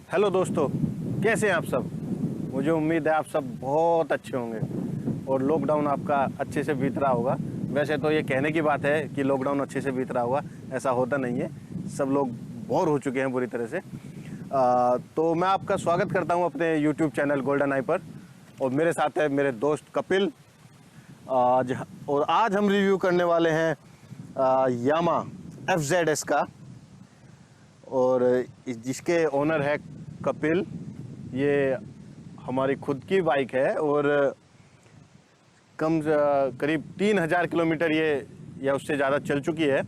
Hello दोस्तों, कैसे हैं आप सब। मुझे उम्मीद है आप सब बहुत अच्छे होंगे और लॉकडाउन आपका अच्छे से बीत रहा होगा। वैसे तो ये कहने की बात है कि लॉकडाउन अच्छे से बीत रहा होगा, ऐसा होता नहीं है। सब लोग बोर हो चुके हैं बुरी तरह से। तो मैं आपका स्वागत करता हूं अपने यूट्यूब चैनल गोल्डन आई पर, और मेरे साथ है मेरे दोस्त कपिल। आज हम रिव्यू करने वाले हैं यामा FZS का, और जिसके ओनर है कपिल। ये हमारी खुद की बाइक है और करीब 3000 किलोमीटर ये या उससे ज़्यादा चल चुकी है।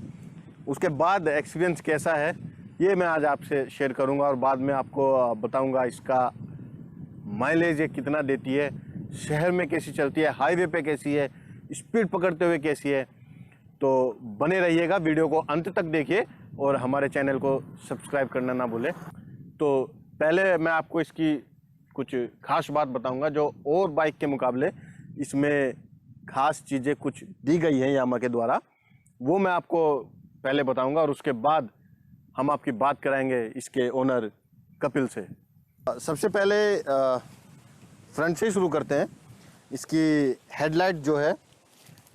उसके बाद एक्सपीरियंस कैसा है ये मैं आज आपसे शेयर करूंगा, और बाद में आपको बताऊंगा इसका माइलेज ये कितना देती है, शहर में कैसी चलती है, हाईवे पे कैसी है, स्पीड पकड़ते हुए कैसी है। तो बने रहिएगा, वीडियो को अंत तक देखिए और हमारे चैनल को सब्सक्राइब करना ना भूलें। तो पहले मैं आपको इसकी कुछ खास बात बताऊंगा जो और बाइक के मुकाबले इसमें खास चीज़ें कुछ दी गई हैं यामा के द्वारा, वो मैं आपको पहले बताऊंगा, और उसके बाद हम आपकी बात कराएंगे इसके ओनर कपिल से। सबसे पहले फ्रंट से ही शुरू करते हैं। इसकी हेडलाइट जो है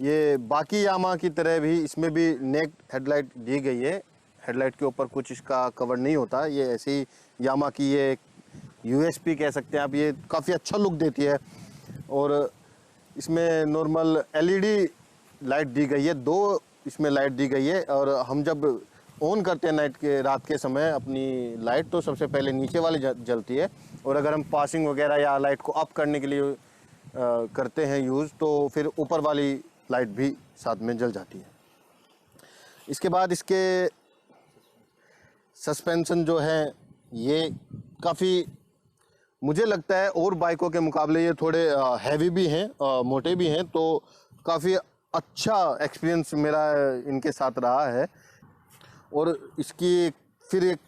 ये बाकी यामा की तरह भी इसमें भी नेक हेडलाइट दी गई है। हेडलाइट के ऊपर कुछ इसका कवर नहीं होता, ये ऐसे ही यामा की ये USP कह सकते हैं आप। ये काफ़ी अच्छा लुक देती है, और इसमें नॉर्मल LED लाइट दी गई है, 2 इसमें लाइट दी गई है। और हम जब ऑन करते हैं रात के समय अपनी लाइट, तो सबसे पहले नीचे वाली जलती है, और अगर हम पासिंग वगैरह या लाइट को अप करने के लिए करते हैं यूज़, तो फिर ऊपर वाली लाइट भी साथ में जल जाती है। इसके बाद इसके सस्पेंशन जो है ये काफ़ी, मुझे लगता है और बाइकों के मुकाबले ये थोड़े हैवी भी हैं, मोटे भी हैं, तो काफ़ी अच्छा एक्सपीरियंस मेरा इनके साथ रहा है। और इसकी फिर एक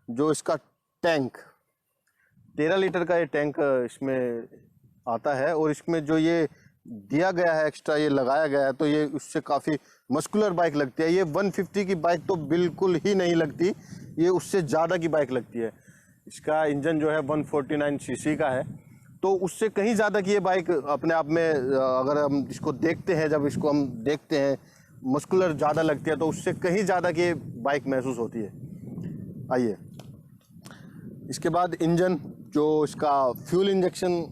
जो इसका टैंक 13 लीटर का ये टैंक इसमें आता है, और इसमें जो ये दिया गया है एक्स्ट्रा, ये लगाया गया है, तो ये उससे काफ़ी मस्कुलर बाइक लगती है। ये 150 की बाइक तो बिल्कुल ही नहीं लगती, ये उससे ज़्यादा की बाइक लगती है। इसका इंजन जो है 149 सीसी का है, तो उससे कहीं ज़्यादा की ये बाइक अपने आप में, अगर हम इसको देखते हैं, जब इसको हम देखते हैं मस्कुलर ज़्यादा लगती है, तो उससे कहीं ज़्यादा की बाइक महसूस होती है। आइए, इसके बाद इंजन, जो इसका फ्यूल इंजेक्शन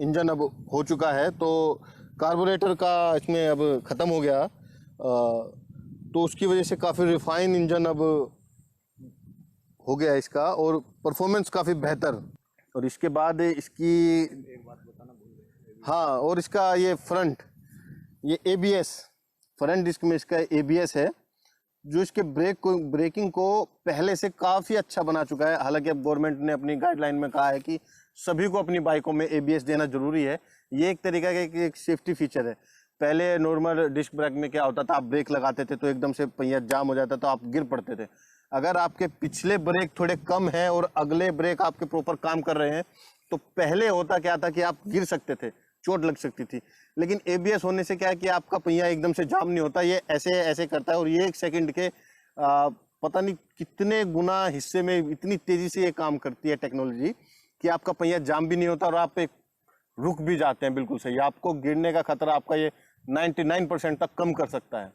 इंजन अब हो चुका है, तो कार्बोरेटर का इसमें अब ख़त्म हो गया, तो उसकी वजह से काफ़ी रिफाइन इंजन अब हो गया इसका, और परफॉर्मेंस काफ़ी बेहतर। और इसके बाद इसकी एक बात बताना भूल गए। हाँ, और इसका ये फ्रंट, ये ABS फ्रंट डिस्क में इसका ABS है, जो इसके ब्रेकिंग को पहले से काफ़ी अच्छा बना चुका है। हालांकि अब गवर्नमेंट ने अपनी गाइडलाइन में कहा है कि सभी को अपनी बाइकों में ABS देना जरूरी है। ये एक तरीका का एक सेफ्टी फीचर है। पहले नॉर्मल डिस्क ब्रेक में क्या होता था, आप ब्रेक लगाते थे तो एकदम से पहिया जाम हो जाता था, तो आप गिर पड़ते थे। अगर आपके पिछले ब्रेक थोड़े कम हैं और अगले ब्रेक आपके प्रॉपर काम कर रहे हैं, तो पहले होता क्या था कि आप गिर सकते थे, चोट लग सकती थी। लेकिन ABS होने से क्या है कि आपका पहिया एकदम से जाम नहीं होता, ये ऐसे ऐसे करता है, और ये 1 सेकंड के पता नहीं कितने गुना हिस्से में इतनी तेजी से ये काम करती है टेक्नोलॉजी, कि आपका पहिया जाम भी नहीं होता और आप एक रुक भी जाते हैं बिल्कुल सही। आपको गिरने का खतरा आपका ये 99% तक कम कर सकता है।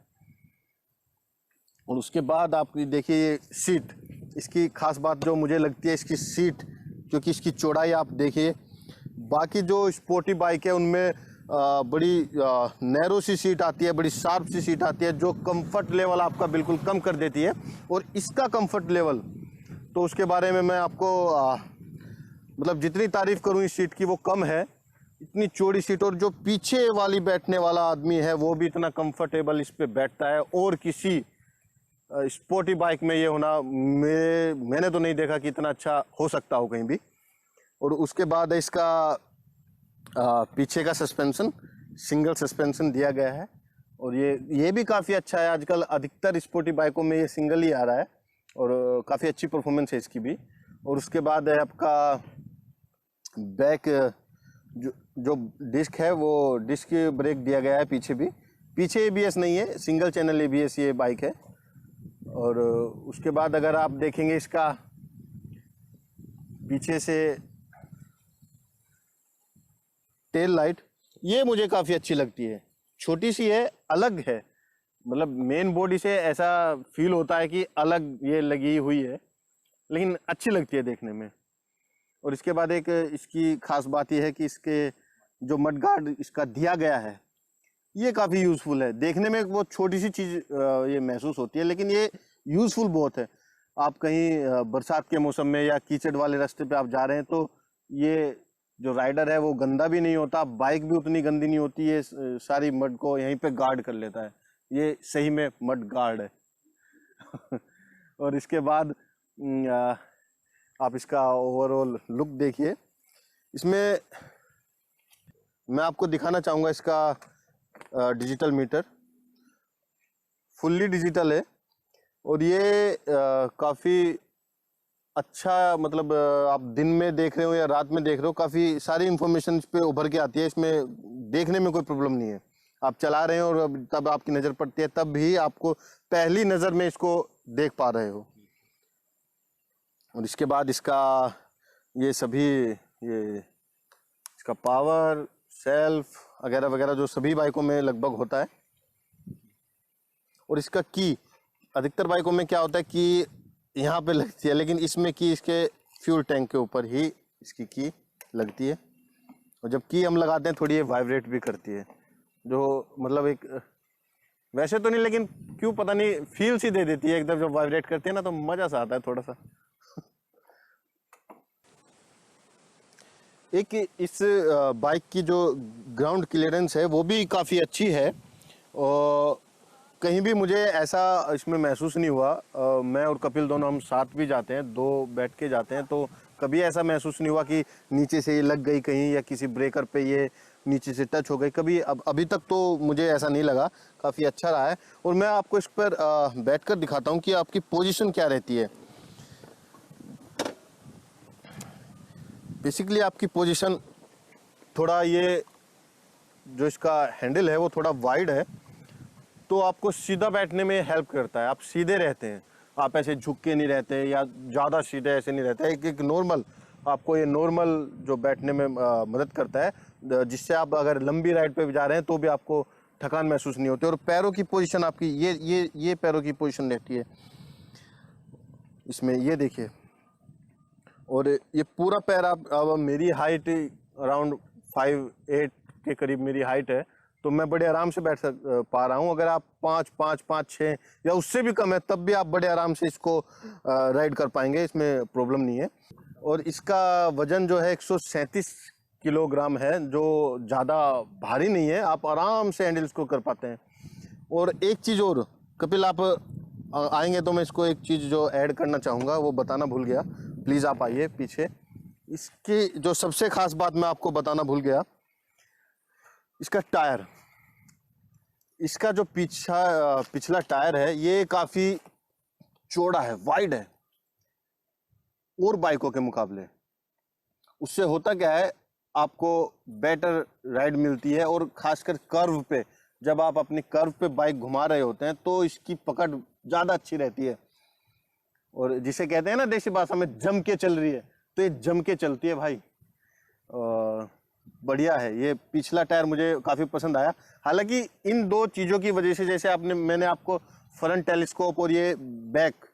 और उसके बाद आप देखिए ये सीट, इसकी खास बात जो मुझे लगती है इसकी सीट, क्योंकि इसकी चौड़ाई आप देखिए, बाकी जो स्पोर्टी बाइक है उनमें बड़ी नैरो सी सीट आती है, बड़ी शार्प सी सीट आती है, जो कंफर्ट लेवल आपका बिल्कुल कम कर देती है। और इसका कंफर्ट लेवल, तो उसके बारे में मैं आपको मतलब जितनी तारीफ करूं इस सीट की वो कम है। इतनी चौड़ी सीट, और जो पीछे वाली बैठने वाला आदमी है वो भी इतना कंफर्टेबल इस पे बैठता है, और किसी स्पोर्टी बाइक में ये होना मैंने तो नहीं देखा कि इतना अच्छा हो सकता हो कहीं भी। और उसके बाद इसका पीछे का सस्पेंशन सिंगल सस्पेंशन दिया गया है, और ये भी काफ़ी अच्छा है। आजकल अधिकतर स्पोर्टी बाइकों में ये सिंगल ही आ रहा है, और काफ़ी अच्छी परफॉर्मेंस है इसकी भी। और उसके बाद है आपका बैक, जो डिस्क है वो डिस्क ब्रेक दिया गया है पीछे भी। पीछे ABS नहीं है, सिंगल चैनल ABS ये बाइक है। और उसके बाद अगर आप देखेंगे इसका पीछे से टेल लाइट, ये मुझे काफ़ी अच्छी लगती है। छोटी सी है, अलग है, मतलब मेन बॉडी से ऐसा फील होता है कि अलग ये लगी हुई है, लेकिन अच्छी लगती है देखने में। और इसके बाद एक इसकी खास बात यह है कि इसके जो मड गार्ड इसका दिया गया है, ये काफ़ी यूज़फुल है। देखने में वो छोटी सी चीज़ ये महसूस होती है, लेकिन ये यूज़फुल बहुत है। आप कहीं बरसात के मौसम में या कीचड़ वाले रास्ते पे आप जा रहे हैं तो ये जो राइडर है वो गंदा भी नहीं होता, बाइक भी उतनी गंदी नहीं होती, ये सारी मड को यहीं पे गार्ड कर लेता है। ये सही में मड गार्ड है। और इसके बाद आप इसका ओवरऑल लुक देखिए। इसमें मैं आपको दिखाना चाहूँगा इसका डिजिटल मीटर, फुल्ली डिजिटल है और ये काफ़ी अच्छा, मतलब आप दिन में देख रहे हो या रात में देख रहे हो, काफ़ी सारी इन्फॉर्मेशन इस पे उभर के आती है। इसमें देखने में कोई प्रॉब्लम नहीं है। आप चला रहे हो और तब आपकी नज़र पड़ती है, तब भी आपको पहली नज़र में इसको देख पा रहे हो। और इसके बाद इसका ये सभी ये इसका पावर, सेल्फ वगैरह वगैरह जो सभी बाइकों में लगभग होता है। और इसका की अधिकतर बाइकों में क्या होता है कि यहाँ पे लगती है, लेकिन इसमें की इसके फ्यूल टैंक के ऊपर ही इसकी की लगती है। और जब की हम लगाते हैं थोड़ी ये वाइब्रेट भी करती है, जो मतलब एक वैसे तो नहीं, लेकिन क्यों पता नहीं फील सी दे देती है एकदम। जब वाइब्रेट करती है ना तो मज़ा सा आता है थोड़ा सा। एक इस बाइक की जो ग्राउंड क्लियरेंस है वो भी काफ़ी अच्छी है और कहीं भी मुझे ऐसा इसमें महसूस नहीं हुआ। मैं और कपिल दोनों हम साथ भी जाते हैं, दो बैठ के जाते हैं, तो कभी ऐसा महसूस नहीं हुआ कि नीचे से ये लग गई कहीं या किसी ब्रेकर पे ये नीचे से टच हो गई कभी। अभी तक तो मुझे ऐसा नहीं लगा, काफ़ी अच्छा रहा है। और मैं आपको इस पर बैठकर दिखाता हूँ कि आपकी पोजीशन क्या रहती है। बेसिकली आपकी पोजीशन थोड़ा, ये जो इसका हैंडल है वो थोड़ा वाइड है, तो आपको सीधा बैठने में हेल्प करता है। आप सीधे रहते हैं, आप ऐसे झुक के नहीं रहते या ज़्यादा सीधे ऐसे नहीं रहते। एक नॉर्मल, आपको ये नॉर्मल जो बैठने में मदद करता है, जिससे आप अगर लंबी राइड पे भी जा रहे हैं तो भी आपको थकान महसूस नहीं होती। और पैरों की पोजीशन आपकी ये पैरों की पोजीशन रहती है इसमें, ये देखिए। और ये पूरा पैर आप, अब मेरी हाइट अराउंड 5'8" के करीब मेरी हाइट है, तो मैं बड़े आराम से बैठ पा रहा हूँ। अगर आप 5'6" या उससे भी कम है तब भी आप बड़े आराम से इसको राइड कर पाएंगे, इसमें प्रॉब्लम नहीं है। और इसका वजन जो है 137 किलोग्राम है, जो ज़्यादा भारी नहीं है, आप आराम से हैंडल इसको कर पाते हैं। और एक चीज़ और, कपिल आप आएंगे तो मैं इसको एक चीज़ जो ऐड करना चाहूँगा वो बताना भूल गया, प्लीज़ आप आइए पीछे। इसकी जो सबसे खास बात मैं आपको बताना भूल गया, इसका टायर, इसका जो पिछला टायर है ये काफ़ी चौड़ा है, वाइड है और बाइकों के मुकाबले। उससे होता क्या है, आपको बेटर राइड मिलती है। और खासकर कर्व पे, जब आप अपनी कर्व पे बाइक घुमा रहे होते हैं तो इसकी पकड़ ज़्यादा अच्छी रहती है। और जिसे कहते हैं ना देसी भाषा में जम के चल रही है, तो ये जम के चलती है भाई। बढ़िया है। ये पिछला टायर मुझे काफ़ी पसंद आया। हालांकि इन दो चीज़ों की वजह से, जैसे मैंने आपको फ्रंट टेलीस्कोप और ये बैक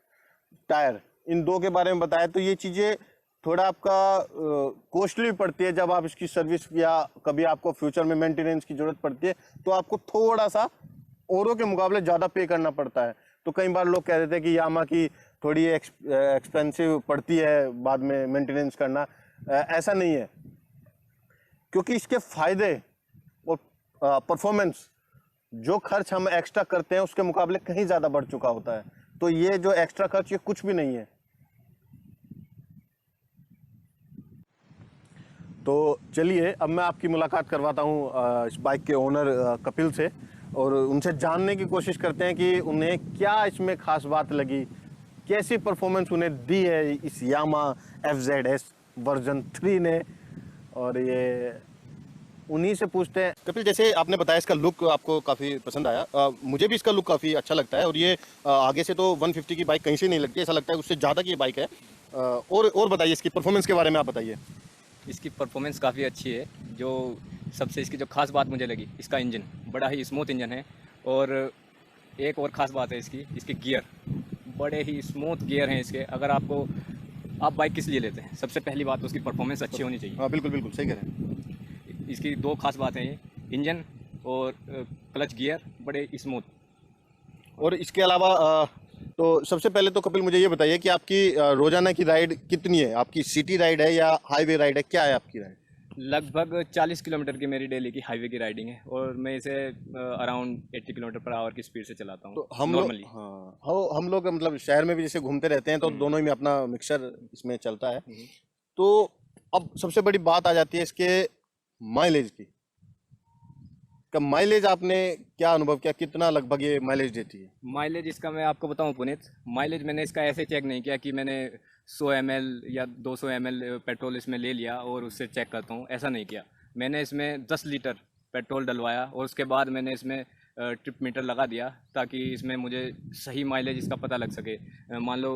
टायर, इन दो के बारे में बताया, तो ये चीज़ें थोड़ा आपका कॉस्टली पड़ती है। जब आप इसकी सर्विस या कभी आपको फ्यूचर में मेंटेनेंस की ज़रूरत पड़ती है तो आपको थोड़ा सा औरों के मुकाबले ज़्यादा पे करना पड़ता है। तो कई बार लोग कह देते हैं कि यामा की थोड़ी एक्सपेंसिव पड़ती है बाद में मेंटेनेंस करना। ऐसा नहीं है, क्योंकि इसके फ़ायदे और परफॉर्मेंस, जो खर्च हम एक्स्ट्रा करते हैं उसके मुकाबले कहीं ज़्यादा बढ़ चुका होता है। तो ये जो एक्स्ट्रा खर्च, ये कुछ भी नहीं है। तो चलिए अब मैं आपकी मुलाकात करवाता हूँ इस बाइक के ओनर कपिल से, और उनसे जानने की कोशिश करते हैं कि उन्हें क्या इसमें खास बात लगी, कैसी परफॉर्मेंस उन्हें दी है इस यामा FZS वर्जन 3 ने। और ये उन्हीं से पूछते हैं। कपिल, जैसे आपने बताया इसका लुक आपको काफ़ी पसंद आया, मुझे भी इसका लुक काफ़ी अच्छा लगता है। और ये आगे से तो 150 की बाइक कहीं से नहीं लगती, ऐसा लगता है उससे ज़्यादा की बाइक है। और बताइए इसकी परफॉर्मेंस के बारे में आप बताइए। इसकी परफॉर्मेंस काफ़ी अच्छी है। जो सबसे इसकी जो खास बात मुझे लगी, इसका इंजन बड़ा ही स्मूथ इंजन है। और एक और ख़ास बात है इसके गियर बड़े ही स्मूथ गियर हैं इसके। अगर आप बाइक किस लिए लेते हैं, सबसे पहली बात तो उसकी परफॉर्मेंस अच्छी होनी चाहिए। हाँ बिल्कुल बिल्कुल सही कह रहे हैं। इसकी दो खास बातें हैं, इंजन और क्लच गियर बड़े स्मूथ। और इसके अलावा तो सबसे पहले तो कपिल मुझे ये बताइए कि आपकी रोजाना की राइड कितनी है? आपकी सिटी राइड है या हाईवे राइड है, क्या है आपकी राइड? लगभग 40 किलोमीटर की मेरी डेली की हाईवे की राइडिंग है और मैं इसे अराउंड 80 किलोमीटर पर आवर की स्पीड से चलाता हूँ। तो हम नॉर्मली हम लोग मतलब शहर में भी जैसे घूमते रहते हैं तो दोनों ही में अपना मिक्सर इसमें चलता है। तो अब सबसे बड़ी बात आ जाती है इसके माइलेज की। माइलेज आपने क्या अनुभव किया, कितना लगभग ये माइलेज देती है? माइलेज इसका मैं आपको बताऊं पुनीत, माइलेज मैंने इसका ऐसे चेक नहीं किया कि मैंने 100 ml या 200 ml पेट्रोल इसमें ले लिया और उससे चेक करता हूं, ऐसा नहीं किया। मैंने इसमें 10 लीटर पेट्रोल डलवाया और उसके बाद मैंने इसमें ट्रिप मीटर लगा दिया ताकि इसमें मुझे सही माइलेज इसका पता लग सके। मान लो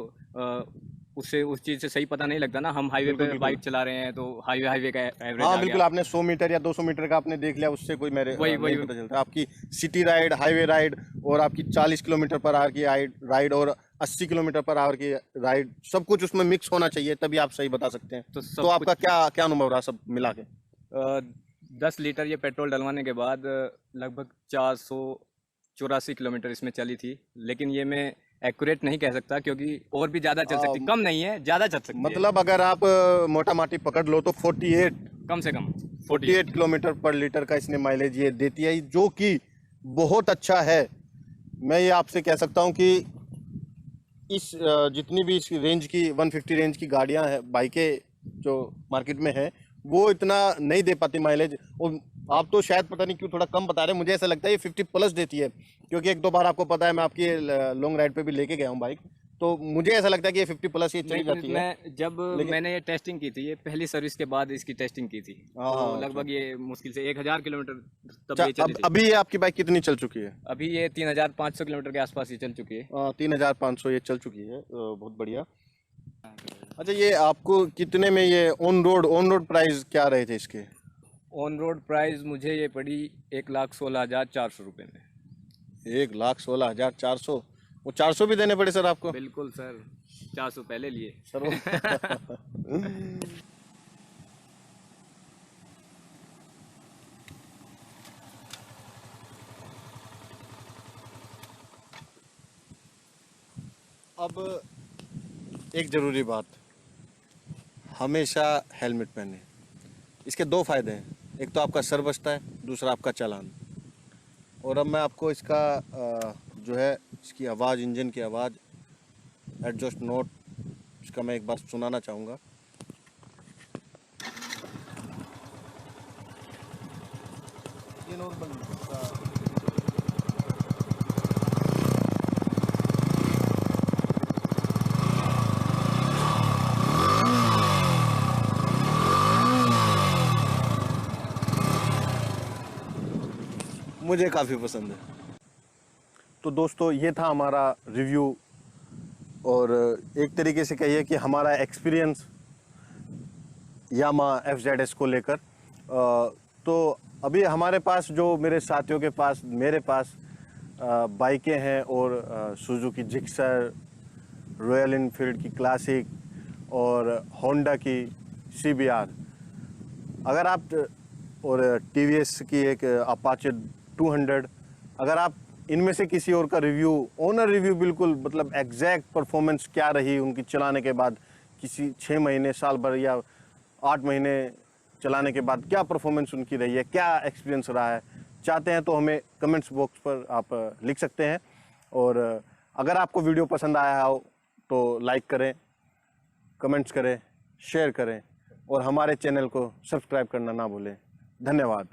उससे उस चीज़ से सही पता नहीं लगता ना, हम हाईवे पे बाइक चला रहे हैं तो हाईवे का एवरेज हाँ आ बिल्कुल, गया। आपने 100 मीटर या 200 मीटर का आपने देख लिया, उससे कोई मेरे वही नहीं पता चलता। आपकी सिटी राइड, हाईवे राइड और आपकी 40 किलोमीटर पर आवर की राइड और 80 किलोमीटर पर आवर की राइड, सब कुछ उसमें मिक्स होना चाहिए, तभी आप सही बता सकते हैं। तो आपका क्या क्या अनुभव रहा सब मिला के? 10 लीटर ये पेट्रोल डलवाने के बाद लगभग 484 किलोमीटर इसमें चली थी। लेकिन ये मैं एक्यूरेट नहीं कह सकता क्योंकि और भी ज़्यादा चल सकती, कम नहीं है, ज़्यादा चल सकती मतलब अगर आप मोटा माटी पकड़ लो तो 48 कम से कम 48 किलोमीटर पर लीटर का इसने माइलेज ये देती है, जो कि बहुत अच्छा है। मैं ये आपसे कह सकता हूँ कि इस जितनी भी इस रेंज की 150 रेंज की गाड़ियाँ हैं, बाइकें जो मार्केट में है, वो इतना नहीं दे पाती माइलेज। और आप तो शायद पता नहीं क्यों थोड़ा कम बता रहे हैं, मुझे ऐसा लगता है ये 50 प्लस देती है, क्योंकि एक दो बार आपको पता है मैं आपकी लॉन्ग राइड पे भी लेके गया हूँ बाइक, तो मुझे ऐसा लगता है कि ये 50 प्लस ये चली जाती है। मैंने ये टेस्टिंग की थी, ये पहली सर्विस के बाद इसकी टेस्टिंग की थी, तो लगभग ये मुश्किल से 1000 किलोमीटर तब ये चली थी। अभी ये आपकी बाइक कितनी चल चुकी है? अभी ये 3500 किलोमीटर के आसपास ही चल चुकी है। 3500 ये चल चुकी है, बहुत बढ़िया। अच्छा, ये आपको कितने में ये ऑन रोड प्राइस क्या रहे थे इसके? ऑन रोड प्राइस मुझे ये पड़ी 1,16,400 रुपये में। 1,16,400? वो 400 भी देने पड़े सर आपको? बिल्कुल सर, 400 पहले लिए सर अब एक ज़रूरी बात, हमेशा हेलमेट पहने। इसके दो फायदे हैं, एक तो आपका सर बचता है, दूसरा आपका चालान। और अब मैं आपको इसका जो है इसकी आवाज़, इंजन की आवाज़, एडजस्ट नोट, इसका मैं एक बार सुनाना चाहूँगा। ये नॉर्मल मुझे काफ़ी पसंद है। तो दोस्तों, ये था हमारा रिव्यू और एक तरीके से कहिए कि हमारा एक्सपीरियंस यामा FZS को लेकर। तो अभी हमारे पास, जो मेरे साथियों के पास, मेरे पास बाइकें हैं और सुजुकी जिक्सर, रॉयल इनफील्ड की क्लासिक और होंडा की CBR, अगर आप, और TVS की एक अपाचे 200, अगर आप इनमें से किसी और का रिव्यू, ओनर रिव्यू, बिल्कुल मतलब एग्जैक्ट परफॉर्मेंस क्या रही उनकी चलाने के बाद, किसी 6 महीने, साल भर या 8 महीने चलाने के बाद क्या परफॉर्मेंस उनकी रही है, क्या एक्सपीरियंस रहा है, चाहते हैं तो हमें कमेंट्स बॉक्स पर आप लिख सकते हैं। और अगर आपको वीडियो पसंद आया हो तो लाइक करें, कमेंट्स करें, शेयर करें और हमारे चैनल को सब्सक्राइब करना ना भूलें। धन्यवाद।